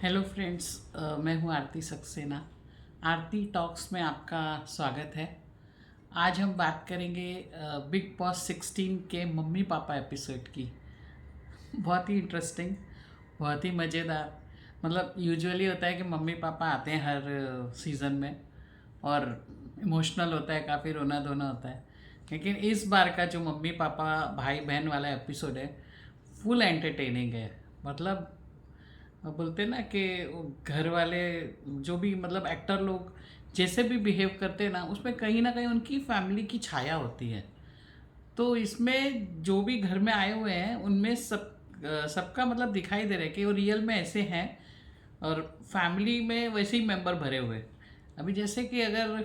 Hello friends, मैं हूं आरती सक्सेना। आरती talks में आपका स्वागत है। आज हम बात करेंगे बिग बॉस 16 के मम्मी पापा एपिसोड की। बहुत ही इंटरेस्टिंग, बहुत ही मज़ेदार। मतलब यूजुअली होता है कि मम्मी पापा आते हैं हर सीज़न में और इमोशनल होता है, काफ़ी रोना धोना होता है। लेकिन इस बार का जो मम्मी पापा भाई बहन वाला एपिसोड है, फुल एंटरटेनिंग है। मतलब बोलते हैं ना कि वो घर वाले जो भी मतलब एक्टर लोग जैसे भी बिहेव करते हैं ना कहीं उनकी फैमिली की छाया होती है। तो इसमें जो भी घर में आए हुए हैं उनमें सबका मतलब दिखाई दे रहा है कि वो रियल में ऐसे हैं और फैमिली में वैसे ही मेंबर भरे हुए हैं। अभी जैसे कि अगर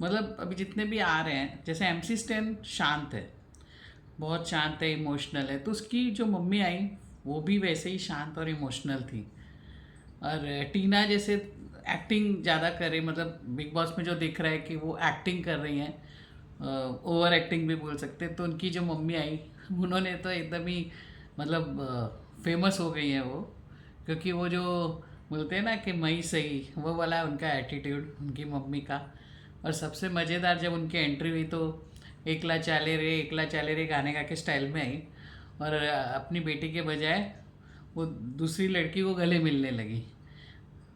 मतलब अभी जितने भी आ रहे हैं, जैसे एमसी स्टैन शांत है, बहुत शांत है, इमोशनल है। तो उसकी जो मम्मी आई वो भी वैसे ही शांत और इमोशनल थी। और टीना जैसे एक्टिंग ज़्यादा करे, मतलब बिग बॉस में जो दिख रहा है कि वो एक्टिंग कर रही हैं, ओवर एक्टिंग भी बोल सकते हैं। तो उनकी जो मम्मी आई उन्होंने तो एकदम ही मतलब फेमस हो गई हैं वो, क्योंकि वो जो बोलते हैं ना कि मई सही, वो वाला उनका एटीट्यूड उनकी मम्मी का। और सबसे मज़ेदार जब उनकी एंट्री हुई तो एकला चाले रे गाने गा के स्टाइल में आई और अपनी बेटी के बजाय वो दूसरी लड़की को गले मिलने लगी।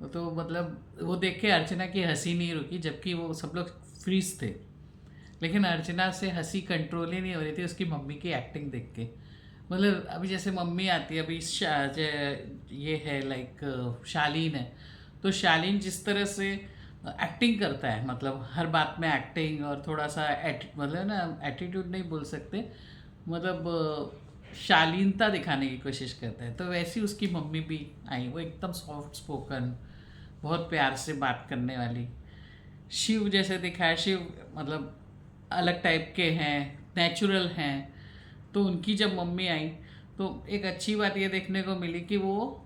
तो मतलब वो देख के अर्चना की हंसी नहीं रुकी, जबकि वो सब लोग फ्रीज थे। लेकिन अर्चना से हंसी कंट्रोल ही नहीं हो रही थी उसकी मम्मी की एक्टिंग देख के। मतलब अभी जैसे मम्मी आती है, अभी ये है लाइक शालीन है। तो शालीन जिस तरह से एक्टिंग करता है, मतलब हर बात में एक्टिंग और थोड़ा सा मतलब ना एटीट्यूड नहीं बोल सकते, मतलब शालीनता दिखाने की कोशिश करता है। तो वैसी उसकी मम्मी भी आई, वो एकदम सॉफ्ट स्पोकन, बहुत प्यार से बात करने वाली। शिव जैसे दिखाया, शिव मतलब अलग टाइप के हैं, नेचुरल हैं। तो उनकी जब मम्मी आई तो एक अच्छी बात ये देखने को मिली कि वो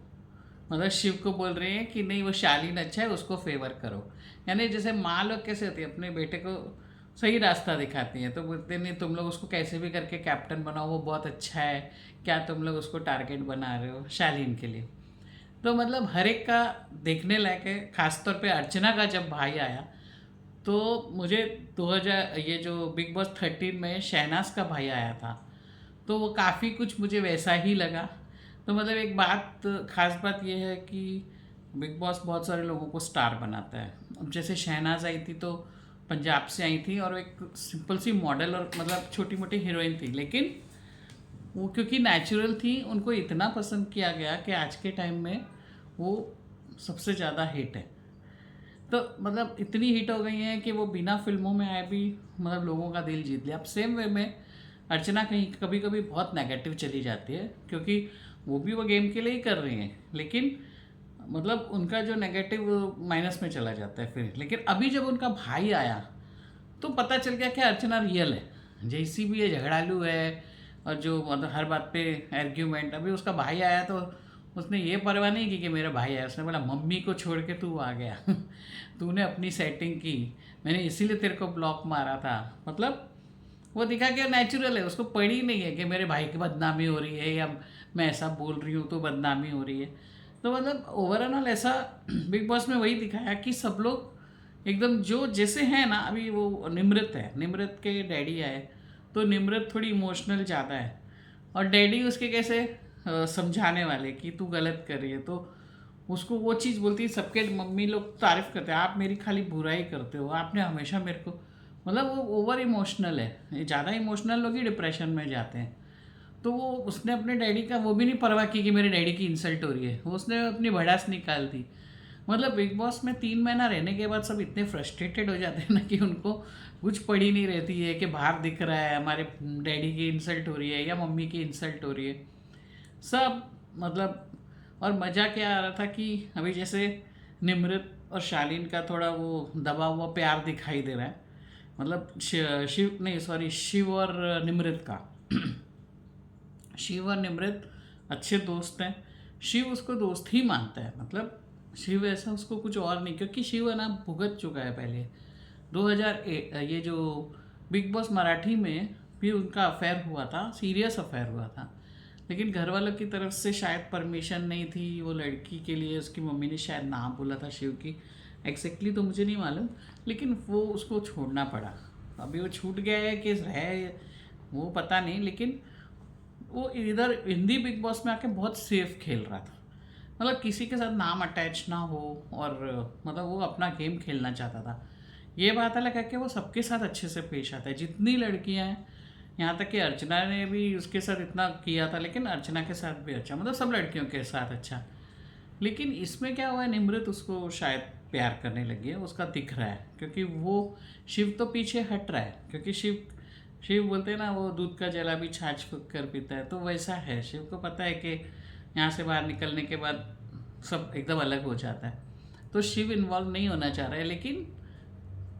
मतलब शिव को बोल रहे हैं कि नहीं वो शालीन अच्छा है, उसको फेवर करो। यानी जैसे माँ लोग कैसे होती है, अपने बेटे को सही रास्ता दिखाती हैं। तो बोलते नहीं तुम लोग उसको कैसे भी करके कैप्टन बनाओ, वो बहुत अच्छा है, क्या तुम लोग उसको टारगेट बना रहे हो शालीन के लिए। तो मतलब हर एक का देखने लायक है। खासतौर पे अर्चना का जब भाई आया तो मुझे 2000 ये जो बिग बॉस 13 में शहनाज का भाई आया था, तो वो काफ़ी कुछ मुझे वैसा ही लगा। तो मतलब एक बात, खास बात ये है कि बिग बॉस बहुत सारे लोगों को स्टार बनाता है। अब जैसे शहनाज आई थी तो पंजाब से आई थी और एक सिंपल सी मॉडल और मतलब छोटी मोटी हीरोइन थी, लेकिन वो क्योंकि नेचुरल थी उनको इतना पसंद किया गया कि आज के टाइम में वो सबसे ज़्यादा हिट है। तो मतलब इतनी हिट हो गई हैं कि वो बिना फिल्मों में आए भी मतलब लोगों का दिल जीत लिया। अब सेम वे में अर्चना कहीं कभी कभी बहुत नेगेटिव चली जाती है, क्योंकि वो भी वो गेम के लिए ही कर रही हैं, लेकिन मतलब उनका जो नेगेटिव माइनस में चला जाता है फिर। लेकिन अभी जब उनका भाई आया तो पता चल गया कि अर्चना रियल है, जैसी भी ये झगड़ालू है और जो मतलब हर बात पे आर्ग्यूमेंट। अभी उसका भाई आया तो उसने ये परवाह नहीं की कि मेरा भाई आया, उसने बोला मम्मी को छोड़ के तू आ गया तूने अपनी सेटिंग की, मैंने इसीलिए तेरे को ब्लॉक मारा था। मतलब वो दिखा कि नेचुरल है, उसको पड़ी नहीं है कि मेरे भाई की बदनामी हो रही है या मैं ऐसा बोल रही हूँ तो बदनामी हो रही है। तो मतलब ओवरऑल ऐसा बिग बॉस में वही दिखाया कि सब लोग एकदम जो जैसे हैं ना। अभी वो निमृत है, निमृत के डैडी आए तो निमृत थोड़ी इमोशनल ज़्यादा है और डैडी उसके कैसे समझाने वाले कि तू गलत कर रही है। तो उसको वो चीज़ बोलती है, सबके मम्मी लोग तारीफ़ करते हैं, आप मेरी खाली बुराई करते हो, आपने हमेशा मेरे को, मतलब वो ओवर इमोशनल है। ये ज़्यादा इमोशनल लोग ही डिप्रेशन में जाते हैं। तो वो उसने अपने डैडी का वो भी नहीं परवाह की कि मेरे डैडी की इंसल्ट हो रही है, वो उसने अपनी भड़ास निकाल दी। मतलब बिग बॉस में 3 महीना रहने के बाद सब इतने फ्रस्ट्रेटेड हो जाते हैं ना कि उनको कुछ पड़ी नहीं रहती है कि बाहर दिख रहा है हमारे डैडी की इंसल्ट हो रही है या मम्मी की इंसल्ट हो रही है सब। मतलब और मज़ा क्या आ रहा था कि अभी जैसे निमृत और शालीन का थोड़ा वो दबा हुआ प्यार दिखाई दे रहा है। मतलब शिव नहीं, सॉरी, शिव और निमृत का शिव और निमृत अच्छे दोस्त हैं। शिव उसको दोस्त ही मानता है, मतलब शिव ऐसा उसको कुछ और नहीं, क्योंकि शिव है ना भुगत चुका है पहले 2008 ये जो बिग बॉस मराठी में भी उनका अफेयर हुआ था, सीरियस अफेयर हुआ था। लेकिन घर वालों की तरफ से शायद परमिशन नहीं थी वो लड़की के लिए, उसकी मम्मी ने शायद ना बोला था शिव की, एग्जैक्टली तो मुझे नहीं मालूम, लेकिन वो उसको छोड़ना पड़ा। अभी वो छूट गया है कि है वो पता नहीं, लेकिन वो इधर हिंदी बिग बॉस में आके बहुत सेफ खेल रहा था, मतलब किसी के साथ नाम अटैच ना हो, और मतलब वो अपना गेम खेलना चाहता था। ये बात अलग है कि वो सबके साथ अच्छे से पेश आता है, जितनी लड़कियां हैं, यहाँ तक कि अर्चना ने भी उसके साथ इतना किया था, लेकिन अर्चना के साथ भी अच्छा, मतलब सब लड़कियों के साथ अच्छा। लेकिन इसमें क्या हुआ है, निमृत उसको शायद प्यार करने लगी है, उसका दिख रहा है, क्योंकि वो शिव तो पीछे हट रहा है, क्योंकि शिव शिव बोलते हैं ना, वो दूध का जला भी छाछ फूक कर पीता है, तो वैसा है। शिव को पता है कि यहाँ से बाहर निकलने के बाद सब एकदम अलग हो जाता है, तो शिव इन्वॉल्व नहीं होना चाह रहा है, लेकिन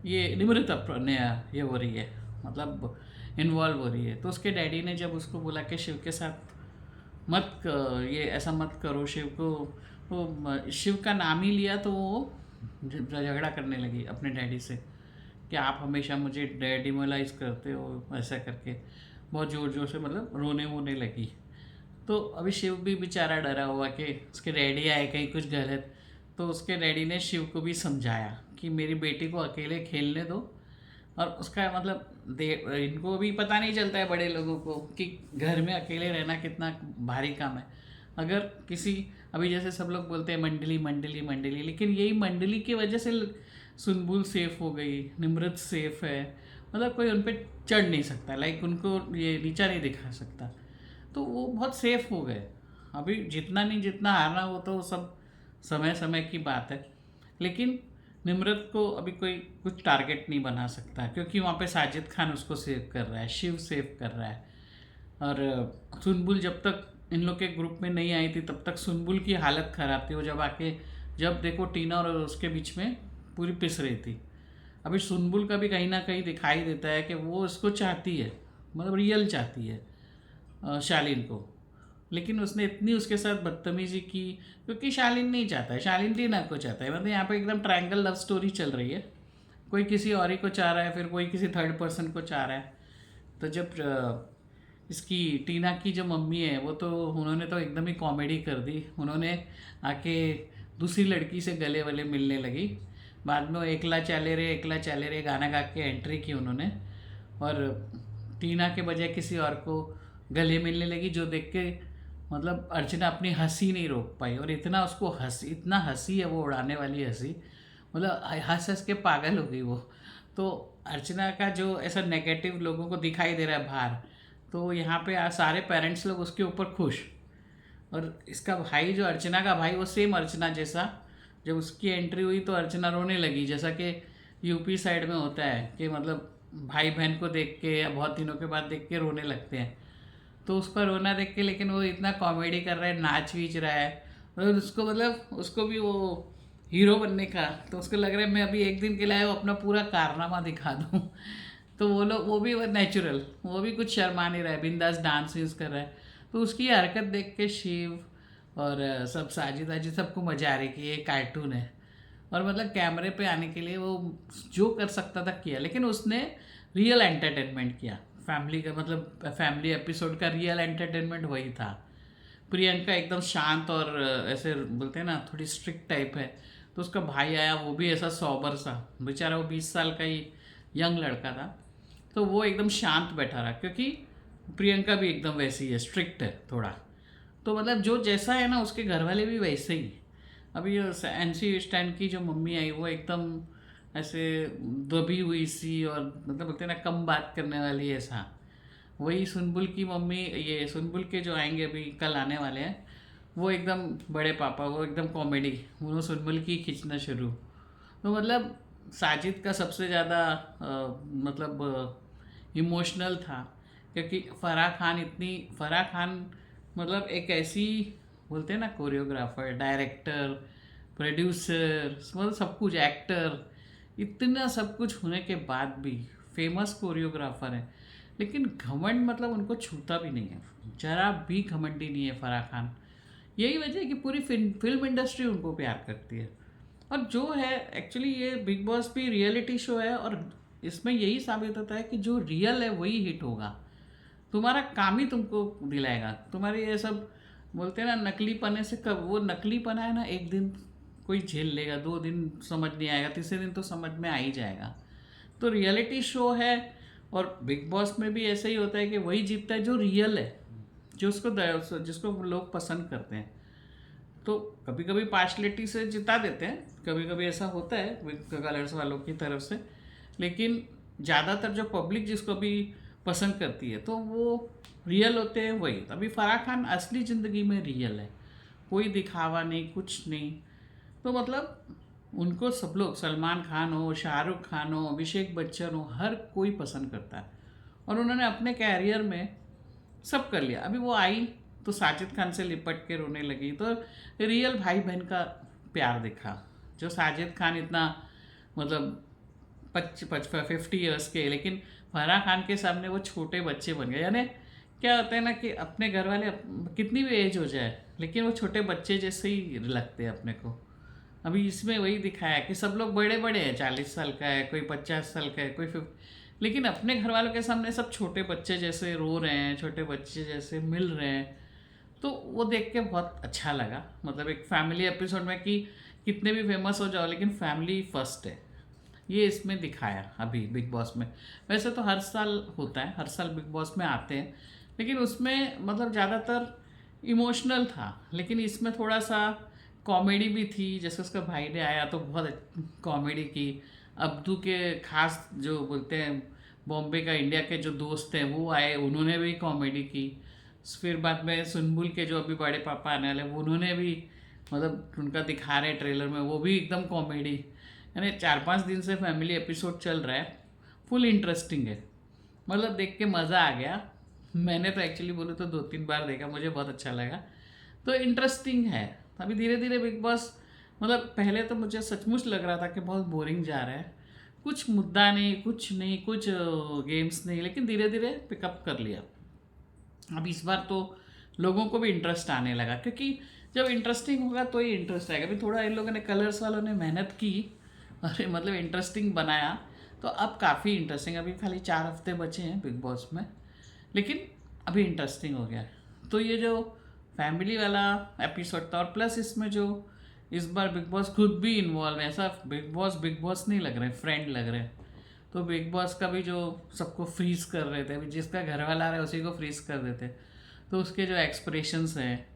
ये निमृत अपने ये हो रही है, मतलब इन्वॉल्व हो रही है। तो उसके डैडी ने जब उसको बोला कि शिव के साथ ये ऐसा मत करो, शिव को वो शिव का नाम ही लिया, तो वो झगड़ा करने लगी अपने डैडी से कि आप हमेशा मुझे डिमोलाइज करते हो, ऐसा करके बहुत ज़ोर ज़ोर से मतलब रोने वोने लगी। तो अभी शिव भी बेचारा डरा हुआ कि उसके डैडी आए कहीं कुछ गलत, तो उसके डैडी ने शिव को भी समझाया कि मेरी बेटी को अकेले खेलने दो, और उसका मतलब दे इनको भी पता नहीं चलता है बड़े लोगों को कि घर में अकेले रहना कितना भारी काम है। अगर किसी अभी जैसे सब लोग बोलते हैं मंडली मंडली मंडली, लेकिन यही मंडली की वजह से सुनबुल सेफ हो गई, निमृत सेफ है, मतलब कोई उन पर चढ़ नहीं सकता, लाइक उनको ये नीचा नहीं दिखा सकता, तो वो बहुत सेफ हो गए। अभी जितना नहीं जितना हारना वो तो सब समय समय की बात है, लेकिन निमृत को अभी कोई कुछ टारगेट नहीं बना सकता, क्योंकि वहाँ पे साजिद खान उसको सेव कर रहा है, शिव सेव कर रहा है। और सुनबुल जब तक इन लोग के ग्रुप में नहीं आई थी तब तक सुनबुल की हालत ख़राब थी, वो जब आके जब देखो टीना और उसके बीच में पूरी पिस रही थी। अभी सुनबुल का भी कहीं ना कहीं दिखाई देता है कि वो इसको चाहती है, मतलब रियल चाहती है शालीन को, लेकिन उसने इतनी उसके साथ बदतमीजी की, क्योंकि शालीन नहीं चाहता है, शालीन टीना को चाहता है, मतलब यहाँ पे एकदम ट्रायंगल लव स्टोरी चल रही है, कोई किसी और ही को चाह रहा है, फिर कोई किसी थर्ड पर्सन को चाह रहा है। तो जब इसकी टीना की जो मम्मी है वो तो उन्होंने तो एकदम ही कॉमेडी कर दी, उन्होंने आके दूसरी लड़की से गले वले मिलने लगी, बाद में वो एकला चाले रे गाना गा के एंट्री की उन्होंने, और टीना के बजाय किसी और को गले मिलने लगी, जो देख के मतलब अर्चना अपनी हंसी नहीं रोक पाई, और इतना उसको इतना हंसी है वो उड़ाने वाली हंसी, मतलब हंस हंस के पागल हो गई वो। तो अर्चना का जो ऐसा नेगेटिव लोगों को दिखाई दे रहा है बाहर, तो यहाँ पे सारे पेरेंट्स लोग उसके ऊपर खुश, और इसका भाई जो अर्चना का भाई वो सेम अर्चना जैसा, जब उसकी एंट्री हुई तो अर्चना रोने लगी, जैसा कि यूपी साइड में होता है कि मतलब भाई बहन को देख के या बहुत दिनों के बाद देख के रोने लगते हैं, तो उसका रोना देख के, लेकिन वो इतना कॉमेडी कर रहा है, नाच वीच रहा है, और उसको मतलब उसको भी वो हीरो बनने का, तो उसको लग रहा है मैं अभी एक दिन के लिए वो अपना पूरा कारनामा दिखा दूँ। तो वो लोग वो भी वो नेचुरल, वो भी कुछ शर्मा नहीं रहा है, बिंदास डांस यूज़ कर रहा है, तो उसकी हरकत देख के शिव और सब साजिद वाजिद सबको मजा आ रही कि ये कार्टून है, और मतलब कैमरे पे आने के लिए वो जो कर सकता था किया, लेकिन उसने रियल एंटरटेनमेंट किया, फैमिली का मतलब फैमिली एपिसोड का रियल एंटरटेनमेंट वही था। प्रियंका एकदम शांत और ऐसे बोलते हैं ना थोड़ी स्ट्रिक्ट टाइप है, तो उसका भाई आया वो भी ऐसा सौबर सा, बेचारा वो 20 साल का ही यंग लड़का था, तो वो एकदम शांत बैठा रहा, क्योंकि प्रियंका भी एकदम वैसी है, स्ट्रिक्ट है थोड़ा, तो मतलब जो जैसा है ना उसके घर वाले भी वैसे ही। अभी एनसी स्टैंड की जो मम्मी आई वो एकदम ऐसे दबी हुई सी, और मतलब बोलते हैं ना कम बात करने वाली, ऐसा। वही सुनबुल की मम्मी, ये सुनबुल के जो आएंगे अभी कल आने वाले हैं, वो एकदम बड़े पापा, वो एकदम कॉमेडी, वो सुनबुल की खींचना शुरू। तो मतलब साजिद का सबसे ज़्यादा मतलब इमोशनल था, क्योंकि फराह खान मतलब एक ऐसी बोलते हैं ना कोरियोग्राफर, डायरेक्टर, प्रोड्यूसर, मतलब सब कुछ, एक्टर, इतना सब कुछ होने के बाद भी फेमस कोरियोग्राफर है, लेकिन घमंड मतलब उनको छूता भी नहीं है, जरा भी घमंडी नहीं है फराह खान। यही वजह है कि पूरी फिल्म इंडस्ट्री उनको प्यार करती है। और जो है एक्चुअली ये बिग बॉस भी रियलिटी शो है, और इसमें यही साबित होता है कि जो रियल है वही हिट होगा। तुम्हारा काम ही तुमको दिलाएगा। तुम्हारे ये सब बोलते हैं ना नकली पने से, कब वो नकली पना है ना, एक दिन कोई झेल लेगा, 2 दिन समझ नहीं आएगा, तीसरे दिन तो समझ में आ ही जाएगा। तो रियलिटी शो है, और बिग बॉस में भी ऐसा ही होता है कि वही जीतता है जो रियल है, जो उसको जिसको लोग पसंद करते हैं। तो कभी कभी पार्शलिटी से जिता देते हैं, कभी कभी ऐसा होता है कलर्स वालों की तरफ से, लेकिन ज़्यादातर जो पब्लिक जिसको भी पसंद करती है तो वो रियल होते हैं वही। अभी फराह खान असली ज़िंदगी में रियल है, कोई दिखावा नहीं, कुछ नहीं। तो मतलब उनको सब लोग, सलमान खान हो, शाहरुख खान हो, अभिषेक बच्चन हो, हर कोई पसंद करता है। और उन्होंने अपने कैरियर में सब कर लिया। अभी वो आई तो साजिद खान से लिपट के रोने लगी, तो रियल भाई बहन का प्यार दिखा। जो साजिद खान इतना मतलब 50 ईयर्स के, लेकिन फराह खान के सामने वो छोटे बच्चे बन गए। यानी क्या होता है ना कि अपने घर वाले कितनी भी एज हो जाए, लेकिन वो छोटे बच्चे जैसे ही लगते हैं अपने को। अभी इसमें वही दिखाया कि सब लोग बड़े बड़े हैं, 40 साल का है कोई, 50 साल का है कोई, 50, लेकिन अपने घर वालों के सामने सब छोटे बच्चे जैसे रो रहे हैं, छोटे बच्चे जैसे मिल रहे हैं। तो वो देख के बहुत अच्छा लगा। मतलब एक फैमिली एपिसोड में कि कितने भी फेमस हो जाओ लेकिन फैमिली फर्स्ट है, ये इसमें दिखाया अभी बिग बॉस में। वैसे तो हर साल होता है, हर साल बिग बॉस में आते हैं, लेकिन उसमें मतलब ज़्यादातर इमोशनल था, लेकिन इसमें थोड़ा सा कॉमेडी भी थी। जैसे उसका भाई ने आया तो बहुत कॉमेडी की। अब्दू के खास जो बोलते हैं बॉम्बे का इंडिया के जो दोस्त हैं वो आए, उन्होंने भी कॉमेडी की। फिर बाद में सुनबुल के जो अभी बड़े पापा आने वाले उन्होंने भी, मतलब उनका दिखा रहे ट्रेलर में, वो भी एकदम कॉमेडी। यानी 4-5 दिन से फैमिली एपिसोड चल रहा है, फुल इंटरेस्टिंग है। मतलब देख के मज़ा आ गया। मैंने तो एक्चुअली बोलूँ तो 2-3 बार देखा, मुझे बहुत अच्छा लगा। तो इंटरेस्टिंग है। अभी धीरे धीरे बिग बॉस, मतलब पहले तो मुझे सचमुच लग रहा था कि बहुत बोरिंग जा रहा है, कुछ मुद्दा नहीं, कुछ नहीं, कुछ गेम्स नहीं, लेकिन धीरे धीरे पिकअप कर लिया। अब इस बार तो लोगों को भी इंटरेस्ट आने लगा, क्योंकि जब इंटरेस्टिंग होगा तो ही इंटरेस्ट आएगा। अभी थोड़ा इन लोगों ने, कलर्स वालों ने मेहनत की और मतलब इंटरेस्टिंग बनाया, तो अब काफ़ी इंटरेस्टिंग। अभी खाली 4 हफ्ते बचे हैं बिग बॉस में, लेकिन अभी इंटरेस्टिंग हो गया है। तो ये जो फैमिली वाला एपिसोड था, और प्लस इसमें जो इस बार बिग बॉस खुद भी इन्वॉल्व है, ऐसा बिग बॉस नहीं लग रहे, फ्रेंड लग रहे हैं। तो बिग बॉस का भी जो सबको फ्रीज कर रहे थे, अभी जिसका घर वाला आ रहा है उसी को फ्रीज कर देते, तो उसके जो एक्सप्रेशंस हैं,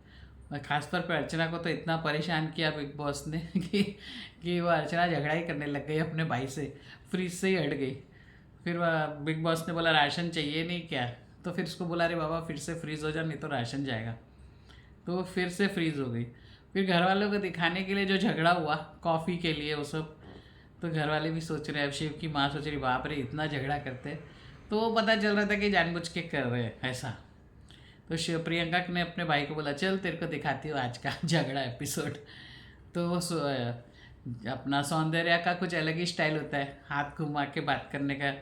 और खासतौर पर अर्चना को तो इतना परेशान किया बिग बॉस ने कि वो अर्चना झगड़ा ही करने लग गई अपने भाई से, फ्रीज से ही हट गई। फिर बिग बॉस ने बोला राशन चाहिए नहीं क्या, तो फिर उसको बोला अरे बाबा फिर से फ्रीज हो जा, नहीं तो राशन जाएगा। तो वो फिर से फ्रीज हो गई। फिर घर वालों को दिखाने के लिए जो झगड़ा हुआ कॉफ़ी के लिए वो सब, तो घर वाले भी सोच रहे हैं, अब शिव की माँ सोच रही बाप रे इतना झगड़ा करते हैं। तो वो पता चल रहा था कि जानबूझ के कर रहे हैं ऐसा। तो शिव प्रियंका ने अपने भाई को बोला चल तेरे को दिखाती हूँ आज का झगड़ा एपिसोड। तो वो अपना सौंदर्या का कुछ अलग ही स्टाइल होता है, हाथ घुमा के बात करने का,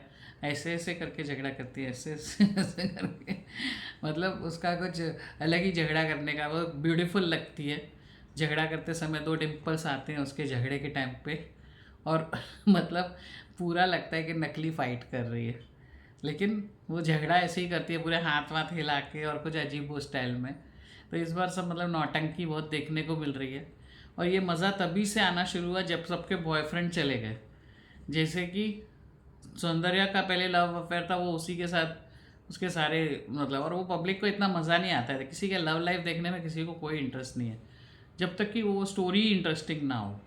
ऐसे ऐसे करके झगड़ा करती है, ऐसे ऐसे ऐसे करके, मतलब उसका कुछ अलग ही झगड़ा करने का, वो ब्यूटीफुल लगती है। झगड़ा करते समय 2 डिम्पल्स आते हैं उसके झगड़े के टाइम पे, और मतलब पूरा लगता है कि नकली फाइट कर रही है, लेकिन वो झगड़ा ऐसे ही करती है पूरे हाथ वाथ हिला के और कुछ अजीब वो स्टाइल में। तो इस बार सब मतलब नौटंकी बहुत देखने को मिल रही है। और ये मज़ा तभी से आना शुरू हुआ जब सबके बॉयफ्रेंड चले गए। जैसे कि सौंदर्या का पहले लव अफेयर था, वो उसी के साथ उसके सारे मतलब, और वो पब्लिक को इतना मज़ा नहीं आता है, किसी के लव लाइफ देखने में किसी को कोई इंटरेस्ट नहीं है जब तक कि वो स्टोरी इंटरेस्टिंग ना हो।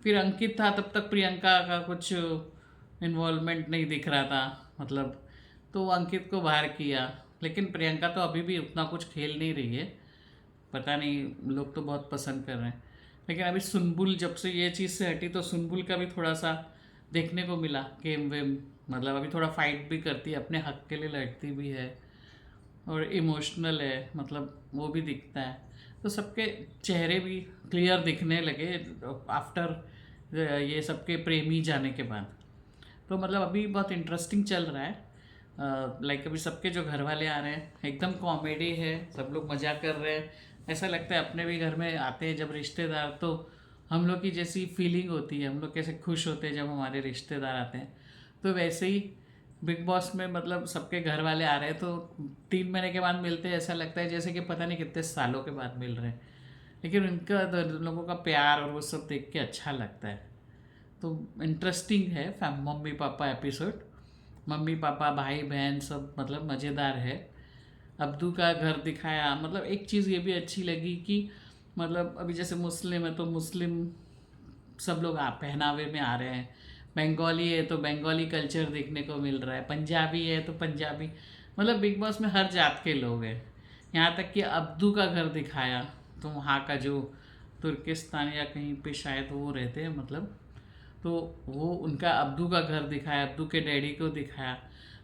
फिर अंकित था तब तक प्रियंका का कुछ इन्वॉल्वमेंट नहीं दिख रहा था, मतलब तो वो अंकित को बाहर किया। लेकिन प्रियंका तो अभी भी उतना कुछ खेल नहीं रही है, पता नहीं, लोग तो बहुत पसंद कर रहे हैं। लेकिन अभी सुनबुल जब से ये चीज़ से हटी तो सुनबुल का भी थोड़ा सा देखने को मिला गेम वेम, मतलब अभी थोड़ा फाइट भी करती है, अपने हक के लिए लड़ती भी है, और इमोशनल है, मतलब वो भी दिखता है। तो सबके चेहरे भी क्लियर दिखने लगे आफ्टर ये सबके प्रेमी जाने के बाद। तो मतलब अभी बहुत इंटरेस्टिंग चल रहा है। लाइक अभी सबके जो घर वाले आ रहे हैं एकदम कॉमेडी है, सब लोग मज़ा कर रहे हैं। ऐसा लगता है अपने भी घर में आते हैं जब रिश्तेदार, तो हम लोग की जैसी फीलिंग होती है, हम लोग कैसे खुश होते हैं जब हमारे रिश्तेदार आते हैं, तो वैसे ही बिग बॉस में मतलब सबके घर वाले आ रहे हैं तो 3 महीने के बाद मिलते हैं, ऐसा लगता है जैसे कि पता नहीं कितने सालों के बाद मिल रहे हैं। लेकिन उनका तो उन लोगों का प्यार और वो सब देख के अच्छा लगता है। तो इंटरेस्टिंग है mummy papa episode. Mummy papa भाई बहन सब मतलब मज़ेदार है। अब्दू का घर दिखाया, मतलब एक चीज़ ये भी अच्छी लगी कि मतलब अभी जैसे मुस्लिम है तो मुस्लिम सब लोग पहनावे में आ रहे हैं। बंगाली है तो बंगाली कल्चर देखने को मिल रहा है, पंजाबी है तो पंजाबी, मतलब बिग बॉस में हर जात के लोग हैं। यहाँ तक कि अब्दू का घर दिखाया तो वहाँ का जो तुर्किस्तान या कहीं पे शायद वो रहते हैं मतलब, तो वो उनका अब्दू का घर दिखाया, अब्दू के डैडी को दिखाया।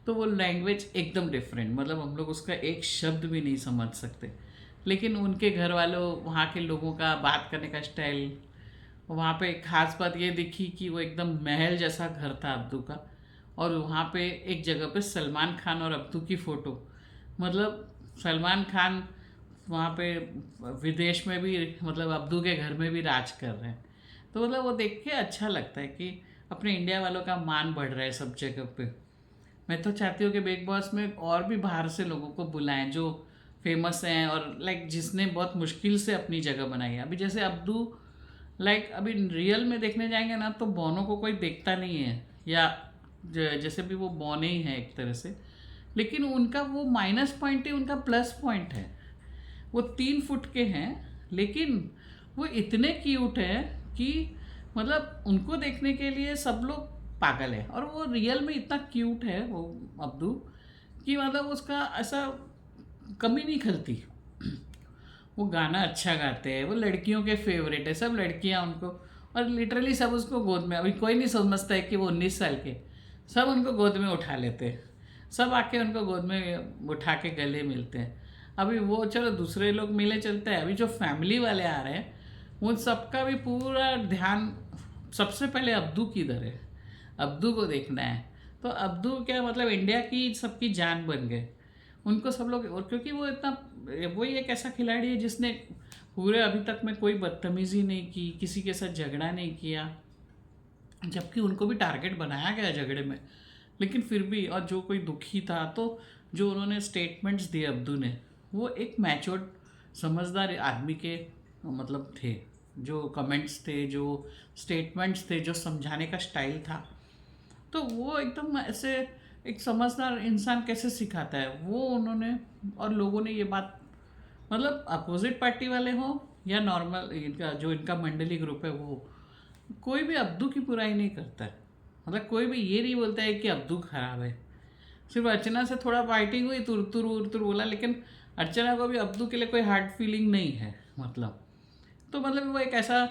तो वो लैंग्वेज एकदम डिफरेंट, मतलब हम लोग उसका एक शब्द भी नहीं समझ सकते। लेकिन उनके घर वालों वहाँ के लोगों का बात करने का स्टाइल, वहाँ पे एक खास बात ये दिखी कि वो एकदम महल जैसा घर था अब्दू का। और वहाँ पे एक जगह पे सलमान खान और अब्दू की फ़ोटो, मतलब सलमान खान वहाँ पे विदेश में भी मतलब अब्दू के घर में भी राज कर रहे हैं। तो मतलब वो देख के अच्छा लगता है कि अपने इंडिया वालों का मान बढ़ रहा है सब जगह पे। मैं तो चाहती हूँ कि बिग बॉस में और भी बाहर से लोगों को बुलाएं जो फेमस हैं और लाइक जिसने बहुत मुश्किल से अपनी जगह बनाई है। अभी जैसे अब्दू, लाइक अभी रियल में देखने जाएंगे ना तो बॉनो को कोई देखता नहीं है, या जैसे भी वो बॉने ही है एक तरह से। लेकिन उनका वो माइनस पॉइंट है, उनका प्लस पॉइंट है। वो 3 फुट के हैं लेकिन वो इतने क्यूट हैं कि मतलब उनको देखने के लिए सब लोग पागल है। और वो रियल में इतना क्यूट है वो अब्दू कि मतलब उसका ऐसा कमी नहीं खलती। वो गाना अच्छा गाते हैं, वो लड़कियों के फेवरेट है, सब लड़कियां उनको, और लिटरली सब उसको गोद में, अभी कोई नहीं समझता है कि वो 19 साल के, सब उनको गोद में उठा लेते हैं। सब आके उनको गोद में उठा के गले मिलते हैं। अभी वो चलो दूसरे लोग मिले चलते हैं, अभी जो फैमिली वाले आ रहे हैं उन सबका भी पूरा ध्यान सबसे पहले अब्दू की इधर है। अब्दू को देखना है। तो अब्दू क्या मतलब इंडिया की सबकी जान बन गए उनको सब लोग। और क्योंकि वो इतना, वही एक ऐसा खिलाड़ी है जिसने पूरे अभी तक में कोई बदतमीजी नहीं की, किसी के साथ झगड़ा नहीं किया, जबकि उनको भी टारगेट बनाया गया झगड़े में। लेकिन फिर भी, और जो कोई दुखी था तो जो उन्होंने स्टेटमेंट्स दिए अब्दू ने, वो एक मैच्योर्ड समझदार आदमी के मतलब थे। जो कमेंट्स थे, जो स्टेटमेंट्स थे, जो समझाने का स्टाइल था, तो वो एकदम ऐसे एक समझदार इंसान कैसे सिखाता है वो उन्होंने। और लोगों ने ये बात, मतलब अपोजिट पार्टी वाले हो या नॉर्मल इनका जो इनका मंडली ग्रुप है, वो कोई भी अब्दू की बुराई नहीं करता है। मतलब कोई भी ये नहीं बोलता है कि अब्दू खराब है। सिर्फ अर्चना से थोड़ा फाइटिंग हुई, तुर तुर उर तुर बोला, लेकिन अर्चना को भी अब्दू के लिए कोई हार्ड फीलिंग नहीं है मतलब। तो मतलब वो एक ऐसा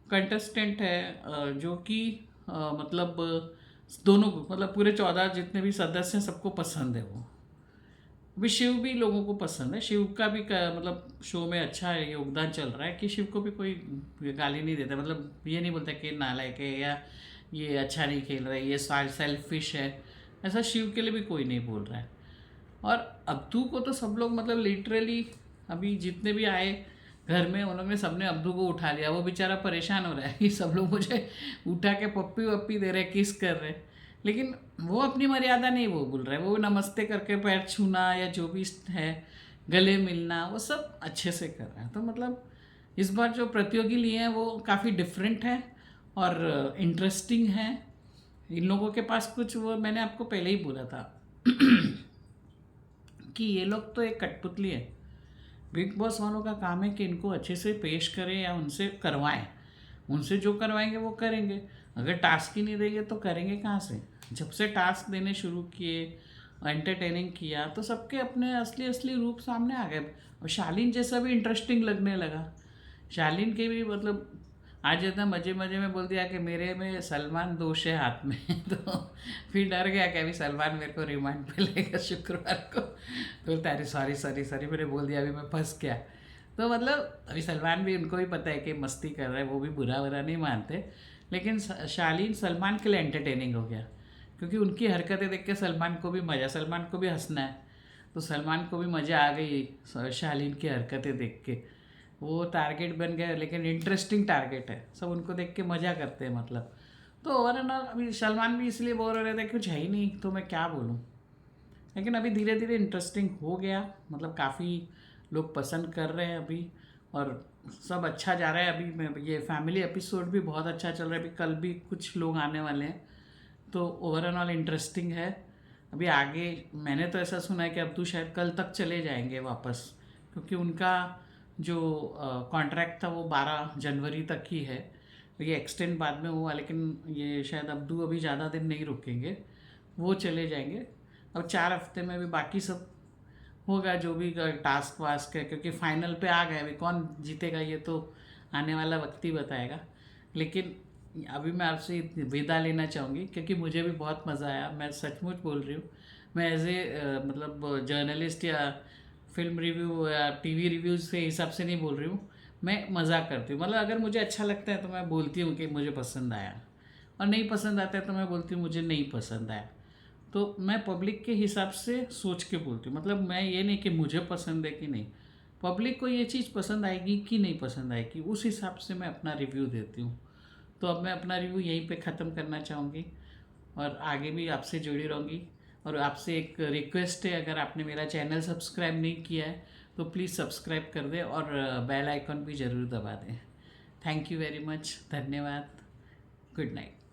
कंटेस्टेंट है जो कि मतलब दोनों को, मतलब पूरे 14 जितने भी सदस्य हैं सबको पसंद है वो। अभी शिव भी लोगों को पसंद है, शिव का भी मतलब शो में अच्छा योगदान चल रहा है कि शिव को भी कोई गाली नहीं देता, मतलब ये नहीं बोलता कि नालायक है या ये अच्छा नहीं खेल रहा है, ये सेल्फिश है। ऐसा शिव के लिए भी कोई नहीं बोल रहा है। और अब्दू को तो सब लोग मतलब लिटरली अभी जितने भी आए घर में उन्होंने सबने अब्दू को उठा लिया। वो बेचारा परेशान हो रहा है कि सब लोग मुझे उठा के पप्पी वप्पी दे रहे, किस कर रहे। लेकिन वो अपनी मर्यादा नहीं वो भूल रहे, वो नमस्ते करके पैर छूना या जो भी है, गले मिलना, वो सब अच्छे से कर रहा है। तो मतलब इस बार जो प्रतियोगी लिए हैं वो काफ़ी डिफरेंट है और इंटरेस्टिंग है। इन लोगों के पास कुछ, वो मैंने आपको पहले ही बोला था कि ये लोग तो एक कठपुतली है। बिग बॉस वालों का काम है कि इनको अच्छे से पेश करें या उनसे करवाएं। उनसे जो करवाएंगे वो करेंगे। अगर टास्क ही नहीं देंगे तो करेंगे कहाँ से। जब से टास्क देने शुरू किए, एंटरटेनिंग किया, तो सबके अपने असली असली रूप सामने आ गए। और शालीन जैसा भी इंटरेस्टिंग लगने लगा। शालीन के भी मतलब आज इतना मज़े मज़े में बोल दिया कि मेरे में सलमान दोष है हाथ में तो फिर डर गया कि अभी सलमान मेरे को रिमांड पे लेगा शुक्रवार को। तो तारी सॉरी सॉरी सॉरी मैंने बोल दिया, अभी मैं फंस गया। तो मतलब अभी सलमान भी, उनको भी पता है कि मस्ती कर रहा है, वो भी बुरा बुरा नहीं मानते। लेकिन शालीन सलमान के लिए एंटरटेनिंग हो गया, क्योंकि उनकी हरकतें देख के सलमान को भी मज़ा, सलमान को भी हंसना है। तो सलमान को भी मज़ा आ गई शालीन की हरकतें देख के। वो टारगेट बन गया, लेकिन इंटरेस्टिंग टारगेट है, सब उनको देख के मज़ा करते हैं मतलब। तो ओवरऑल अभी सलमान भी इसलिए बोर हो रहे थे, कुछ है ही नहीं तो मैं क्या बोलूँ। लेकिन अभी धीरे धीरे इंटरेस्टिंग हो गया, मतलब काफ़ी लोग पसंद कर रहे हैं अभी, और सब अच्छा जा रहा है। अभी मैं ये फैमिली एपिसोड भी बहुत अच्छा चल रहा है, अभी कल भी कुछ लोग आने वाले हैं, तो ओवरऑल इंटरेस्टिंग है। अभी आगे मैंने तो ऐसा सुना है कि अब्दू शायद कल तक चले जाएंगे वापस, क्योंकि उनका जो कॉन्ट्रैक्ट था वो 12 जनवरी तक ही है। ये एक्सटेंड बाद में हुआ, लेकिन ये शायद अब्दू अभी ज़्यादा दिन नहीं रुकेंगे, वो चले जाएंगे। अब 4 हफ्ते में भी बाकी सब होगा जो भी टास्क वास्क है, क्योंकि फाइनल पे आ गए। अभी कौन जीतेगा ये तो आने वाला वक्त ही बताएगा। लेकिन अभी मैं आपसे विदा लेना चाहूँगी, क्योंकि मुझे भी बहुत मज़ा आया, मैं सचमुच बोल रही हूँ। मैं एज ए मतलब जर्नलिस्ट या फिल्म रिव्यू या टीवी रिव्यूज़ के हिसाब से नहीं बोल रही हूँ, मैं मज़ाक करती हूँ। मतलब अगर मुझे अच्छा लगता है तो मैं बोलती हूँ कि मुझे पसंद आया, और नहीं पसंद आता है तो मैं बोलती हूँ मुझे नहीं पसंद आया। तो मैं पब्लिक के हिसाब से सोच के बोलती हूँ, मतलब मैं ये नहीं कि मुझे पसंद है कि नहीं, पब्लिक को ये चीज़ पसंद आएगी कि नहीं पसंद आएगी, उस हिसाब से मैं अपना रिव्यू देती हूँ। तो अब मैं अपना रिव्यू यहीं पे ख़त्म करना चाहूँगी, और आगे भी आपसे जुड़ी रहूँगी। और आपसे एक रिक्वेस्ट है, अगर आपने मेरा चैनल सब्सक्राइब नहीं किया है तो प्लीज़ सब्सक्राइब कर दें, और बेल आइकन भी ज़रूर दबा दें। थैंक यू वेरी मच, धन्यवाद, गुड नाइट।